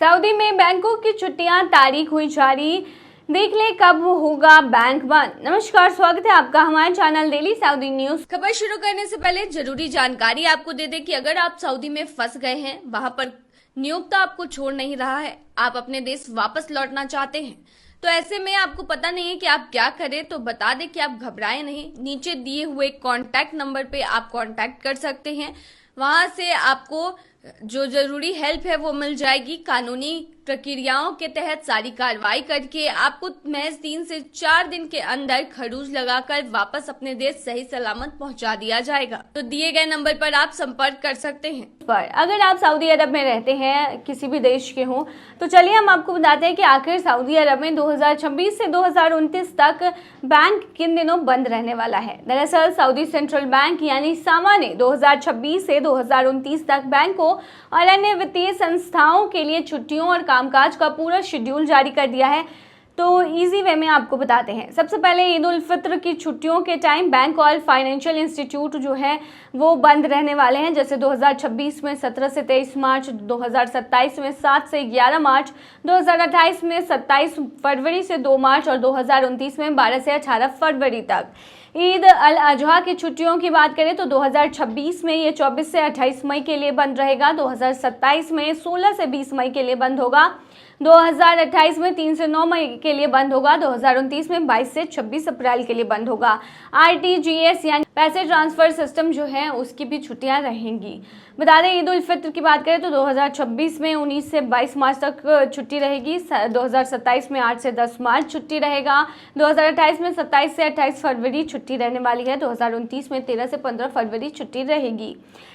Saudi में बैंकों की छुट्टियां, तारीख हुई जारी। देख ले कब होगा बैंक बंद। नमस्कार, स्वागत है आपका हमारे चैनल डेली सऊदी न्यूज। खबर शुरू करने से पहले जरूरी जानकारी आपको दे दें कि अगर आप सऊदी में फंस गए हैं, वहां पर नियोक्ता आपको छोड़ नहीं रहा है, आप अपने देश वापस लौटना चाहते हैं, तो ऐसे में आपको पता नहीं है कि आप क्या करें, तो बता दें कि आप घबराएं नहीं। नीचे दिए हुए कॉन्टैक्ट नंबर पे आप कॉन्टैक्ट कर सकते हैं। वहां से आपको जो जरूरी हेल्प है वो मिल जाएगी। कानूनी प्रक्रियाओं के तहत सारी कार्रवाई करके आपको महज 3 से 4 दिन के अंदर खरूज लगाकर वापस अपने देश सही सलामत पहुंचा दिया जाएगा। तो दिए गए नंबर पर आप संपर्क कर सकते हैं। पर अगर आप सऊदी अरब में रहते हैं, किसी भी देश के हों, तो चलिए हम आपको बताते हैं कि आखिर सऊदी अरब में 2026 से 2029 तक बैंक किन दिनों बंद रहने वाला है। दरअसल सऊदी सेंट्रल बैंक यानी सामा ने 2026 से 2029 तक बैंकों और अन्य वित्तीय संस्थाओं के लिए छुट्टियों और कामकाज का पूरा शेड्यूल जारी कर दिया है। तो इजी वे में आपको बताते हैं। सबसे पहले ईद उल फित्र की छुट्टियों के टाइम बैंक और फाइनेंशियल इंस्टीट्यूट जो है वो बंद रहने वाले हैं। जैसे 2026 में 17 से 23 मार्च, 2027 में 7 से 11 मार्च, 2028 में 27 फरवरी से 2 मार्च और 2029 में 12 से 18 फरवरी तक। ईद अल अजहा की छुट्टियों की बात करें तो 2026 में ये 24 से 28 मई के लिए बंद रहेगा, 2027 में 16 से 20 मई के लिए बंद होगा, 2028 में 3 से 9 मई के लिए बंद होगा, 2029 में 22 से 26 अप्रैल के लिए बंद होगा। RTGS यानी पैसे ट्रांसफर सिस्टम जो है उसकी भी छुट्टियां रहेंगी। बता दें ईद उल फित्र की बात करें तो 2026 में 19 से 22 मार्च तक छुट्टी रहेगी, 2027 में 8 से 10 मार्च छुट्टी रहेगा, 2028 में 27 से 28 फरवरी छुट्टी रहने वाली है, 2029 में 13 से 15 फरवरी छुट्टी रहेगी।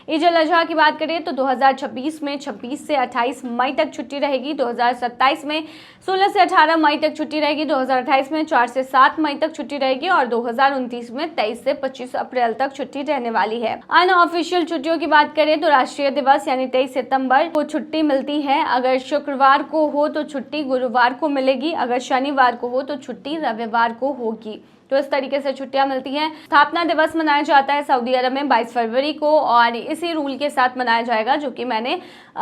ईद उल अजहा की बात करें तो 2026 में 26 से 28 मई तक छुट्टी रहेगी, 2027 में 16 से 18 मई तक छुट्टी रहेगी, 2028 में 4 से 7 मई तक छुट्टी रहेगी और 2029 में 23 से 25 अप्रैल तक छुट्टी रहने वाली है। अनऑफिशियल छुट्टियों की बात करें तो राष्ट्रीय दिवस यानी 23 सितंबर को छुट्टी मिलती है। अगर शुक्रवार को हो तो छुट्टी गुरुवार को मिलेगी, अगर शनिवार को हो तो छुट्टी रविवार को होगी। तो इस तरीके से छुट्टियां मिलती हैं। स्थापना दिवस मनाया जाता है सऊदी अरब में 22 फरवरी को और इसी रूल के साथ मनाया जाएगा जो कि मैंने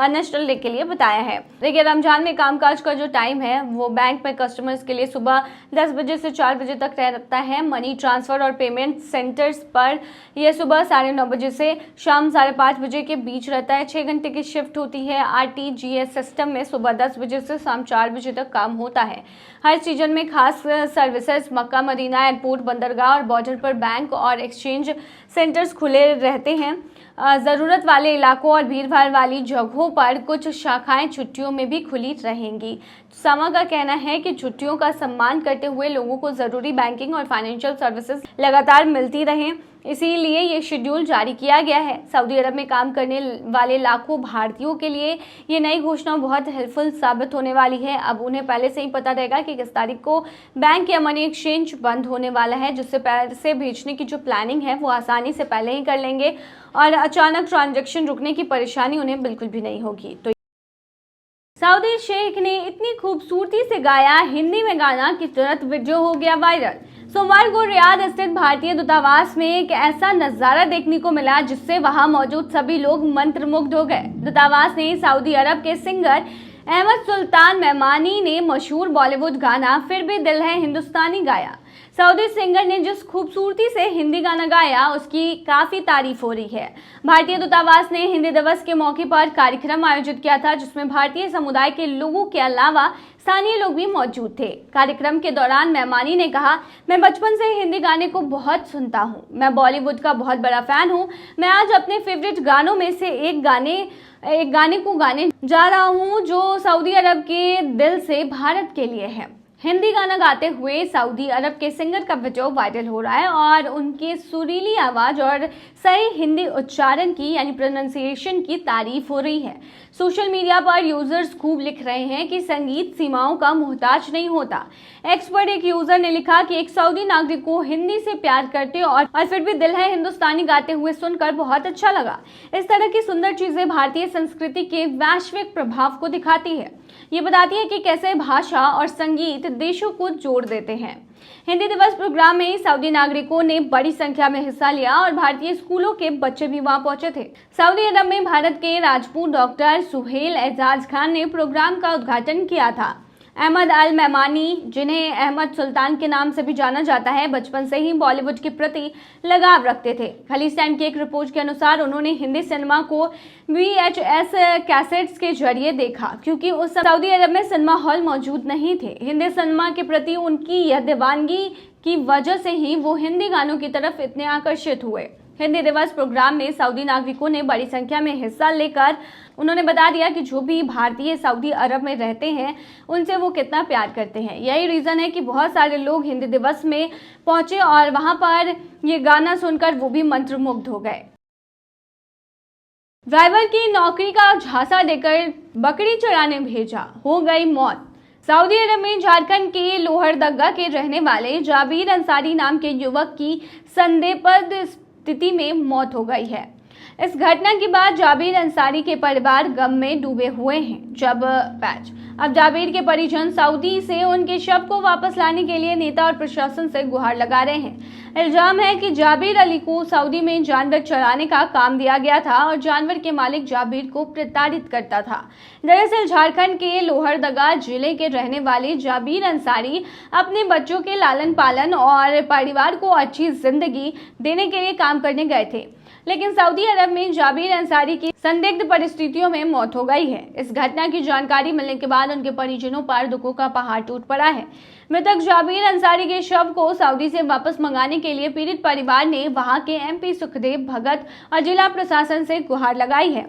नेशनल डे के लिए बताया है। देखिए, रमजान में कामकाज का जो टाइम है वो बैंक में कस्टमर्स के लिए सुबह 10 बजे से 4 बजे तक रहता है। मनी ट्रांसफर और पेमेंट सेंटर्स पर यह सुबह 9:30 बजे से शाम 5:30 बजे के बीच रहता है। 6 घंटे की शिफ्ट होती है। RTGS सिस्टम में सुबह 10 बजे से शाम 4 बजे तक काम होता है। हर सीजन में खास सर्विसेज मक्का मदीना एयरपोर्ट, बंदरगाह और बॉर्डर पर बैंक और एक्सचेंज सेंटर्स खुले रहते हैं। ज़रूरत वाले इलाकों और भीड़भाड़ वाली जगहों पर कुछ शाखाएं छुट्टियों में भी खुली रहेंगी। समा का कहना है कि छुट्टियों का सम्मान करते हुए लोगों को ज़रूरी बैंकिंग और फाइनेंशियल सर्विसेज लगातार मिलती रहें, इसीलिए ये शेड्यूल जारी किया गया है। सऊदी अरब में काम करने वाले लाखों भारतीयों के लिए ये नई घोषणा बहुत हेल्पफुल साबित होने वाली है। अब उन्हें पहले से ही पता रहेगा कि किस तारीख को बैंक या मनी एक्सचेंज बंद होने वाला है, जिससे पैसे भेजने की जो प्लानिंग है वो आसानी से पहले ही कर लेंगे और अचानक ट्रांजैक्शन रुकने की परेशानी उन्हें बिल्कुल भी नहीं होगी। तो सऊदी शेख ने इतनी खूबसूरती से गाया हिंदी में गाना कि तुरंत वीडियो हो गया वायरल। सोमवार को रियाद स्थित भारतीय दूतावास में एक ऐसा नजारा देखने को मिला जिससे वहां मौजूद सभी लोग मंत्रमुग्ध हो गए। दूतावास ने सऊदी अरब के सिंगर अहमद सुल्तान मेहमानी ने मशहूर बॉलीवुड गाना फिर भी दिल है हिंदुस्तानी गाया। सऊदी सिंगर ने जिस खूबसूरती से हिंदी गाना गाया उसकी काफी तारीफ हो रही है। भारतीय दूतावास ने हिंदी दिवस के मौके पर कार्यक्रम आयोजित किया था जिसमें भारतीय समुदाय के लोगों के अलावा स्थानीय लोग भी मौजूद थे। कार्यक्रम के दौरान मेहमानी ने कहा, मैं बचपन से हिंदी गाने को बहुत सुनता हूँ, मैं बॉलीवुड का बहुत बड़ा फैन हूँ। मैं आज अपने फेवरेट गानों में से एक गाने को गाने जा रहा हूँ जो सऊदी अरब के दिल से भारत के लिए है। हिंदी गाना गाते हुए सऊदी अरब के सिंगर का वीडियो वायरल हो रहा है और उनकी सुरीली आवाज और सही हिंदी उच्चारण की यानी प्रोनाउंसिएशन की तारीफ हो रही है। सोशल मीडिया पर यूजर्स खूब लिख रहे हैं कि संगीत सीमाओं का मोहताज नहीं होता। एक्सपर्ट एक यूजर ने लिखा कि एक सऊदी नागरिक को हिंदी से प्यार करते और फिर भी दिल है हिंदुस्तानी गाते हुए सुनकर बहुत अच्छा लगा। इस तरह की सुंदर चीजें भारतीय संस्कृति के वैश्विक प्रभाव को दिखाती है। ये बताती है कि कैसे भाषा और संगीत देशों को जोड़ देते हैं। हिंदी दिवस प्रोग्राम में सऊदी नागरिकों ने बड़ी संख्या में हिस्सा लिया और भारतीय स्कूलों के बच्चे भी वहां पहुंचे थे। सऊदी अरब में भारत के राजपूत डॉक्टर सुहेल एजाज खान ने प्रोग्राम का उद्घाटन किया था। अहमद अल मैमानी, जिन्हें अहमद सुल्तान के नाम से भी जाना जाता है, बचपन से ही बॉलीवुड के प्रति लगाव रखते थे। खलीज टाइम की एक रिपोर्ट के अनुसार उन्होंने हिंदी सिनेमा को VHS कैसेट्स के जरिए देखा, क्योंकि उस समय सऊदी अरब में सिनेमा हॉल मौजूद नहीं थे। हिंदी सिनेमा के प्रति उनकी यह दीवानगी की वजह से ही वो हिंदी गानों की तरफ इतने आकर्षित हुए। हिंदी दिवस प्रोग्राम में सऊदी नागरिकों ने बड़ी संख्या में हिस्सा लेकर उन्होंने बता दिया कि जो भी भारतीय सऊदी अरब में रहते हैं उनसे वो कितना प्यार करते हैं। यही रीजन है कि बहुत सारे लोग हिंदी दिवस में पहुंचे और वहां पर ये गाना सुनकर वो भी मंत्रमुग्ध हो गए। ड्राइवर की नौकरी का झांसा देकर बकरी चराने भेजा, हो गई मौत। सऊदी अरब में झारखंड के लोहरदगा के रहने वाले जाबिर अंसारी नाम के युवक की संदेहस्पद स्थिति में मौत हो गई है। इस घटना के बाद जाबिर अंसारी के परिवार गम में डूबे हुए हैं। अब जाबिर के परिजन सऊदी से उनके शव को वापस लाने के लिए नेता और प्रशासन से गुहार लगा रहे हैं। इल्जाम है कि जाबिर अली को सऊदी में जानवर चराने का काम दिया गया था और जानवर के मालिक जाबिर को प्रताड़ित करता था। दरअसल झारखंड के लोहरदगा जिले के रहने वाले जाबिर अंसारी अपने बच्चों के लालन पालन और परिवार को अच्छी जिंदगी देने के लिए काम करने गए थे, लेकिन सऊदी अरब में जाबिर अंसारी की संदिग्ध परिस्थितियों में मौत हो गई है। इस घटना की जानकारी मिलने के बाद उनके परिजनों पर दुखों का पहाड़ टूट पड़ा है। मृतक जाबिर अंसारी के शव को सऊदी से वापस मंगाने के लिए पीड़ित परिवार ने वहां के MP सुखदेव भगत और जिला प्रशासन से गुहार लगाई है।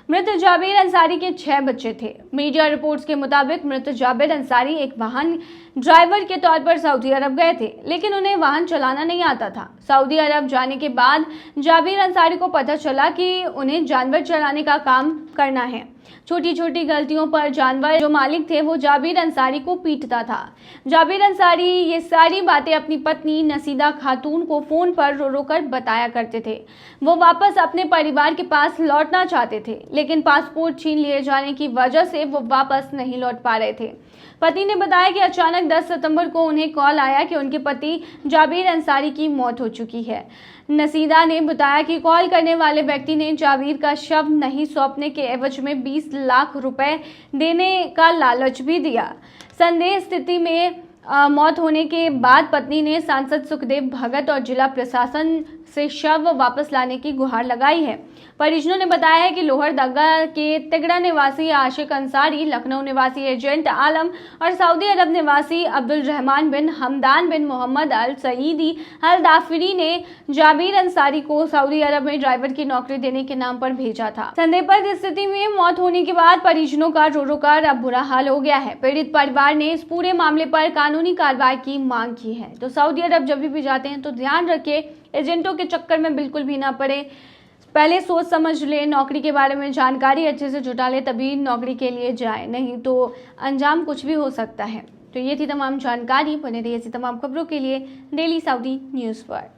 मृत जाबिर अंसारी के 6 बच्चे थे। मीडिया रिपोर्ट्स के मुताबिक मृत जाबिर अंसारी एक वाहन ड्राइवर के तौर पर सऊदी अरब गए थे, लेकिन उन्हें वाहन चलाना नहीं आता था। सऊदी अरब जाने के बाद जाबिर अंसारी को पता चला कि उन्हें जानवर चलाने का काम करना है। छोटी छोटी गलतियों पर जानवर जो मालिक थे वो जाबिर अंसारी को पीटता था। जाबिर अंसारी ये सारी बातें अपनी पत्नी नसीदा खातून को फोन पर रो रो कर बताया करते थे। वो वापस अपने परिवार के पास लौटना चाहते थे, लेकिन पासपोर्ट छीन लिए जाने की वजह से वो वापस नहीं लौट पा रहे थे। पति ने बताया कि अचानक 10 सितंबर को उन्हें कॉल आया कि उनके पति जाबिर अंसारी की मौत हो चुकी है। नसीदा ने बताया कि कॉल करने वाले व्यक्ति ने जाबिर का शव नहीं सौंपने के एवज में 20 लाख रुपए देने का लालच भी दिया। संदेह स्थिति में मौत होने के बाद पत्नी ने सांसद सुखदेव भगत और जिला प्रशासन से शव वापस लाने की गुहार लगाई है। परिजनों ने बताया है कि लोहरदगा के तिगड़ा निवासी आशिक अंसारी, लखनऊ निवासी एजेंट आलम और सऊदी अरब निवासी अब्दुल रहमान बिन हमदान बिन मोहम्मद अल सईदी अल दाफिरी ने जाबिर अंसारी को सऊदी अरब में ड्राइवर की नौकरी देने के नाम पर भेजा था। संदेहस्पद स्थिति में मौत होने के बाद परिजनों का रो रो कर अब बुरा हाल हो गया है। पीड़ित परिवार ने इस पूरे मामले पर कानूनी कार्रवाई की मांग की है। तो सऊदी अरब जब भी जाते हैं तो ध्यान रखें, एजेंटों के चक्कर में बिल्कुल भी ना पड़े। पहले सोच समझ ले, नौकरी के बारे में जानकारी अच्छे से जुटा ले, तभी नौकरी के लिए जाए, नहीं तो अंजाम कुछ भी हो सकता है। तो ये थी तमाम जानकारी। बने रहिए ऐसी तमाम खबरों के लिए डेली सऊदी न्यूज़ पर।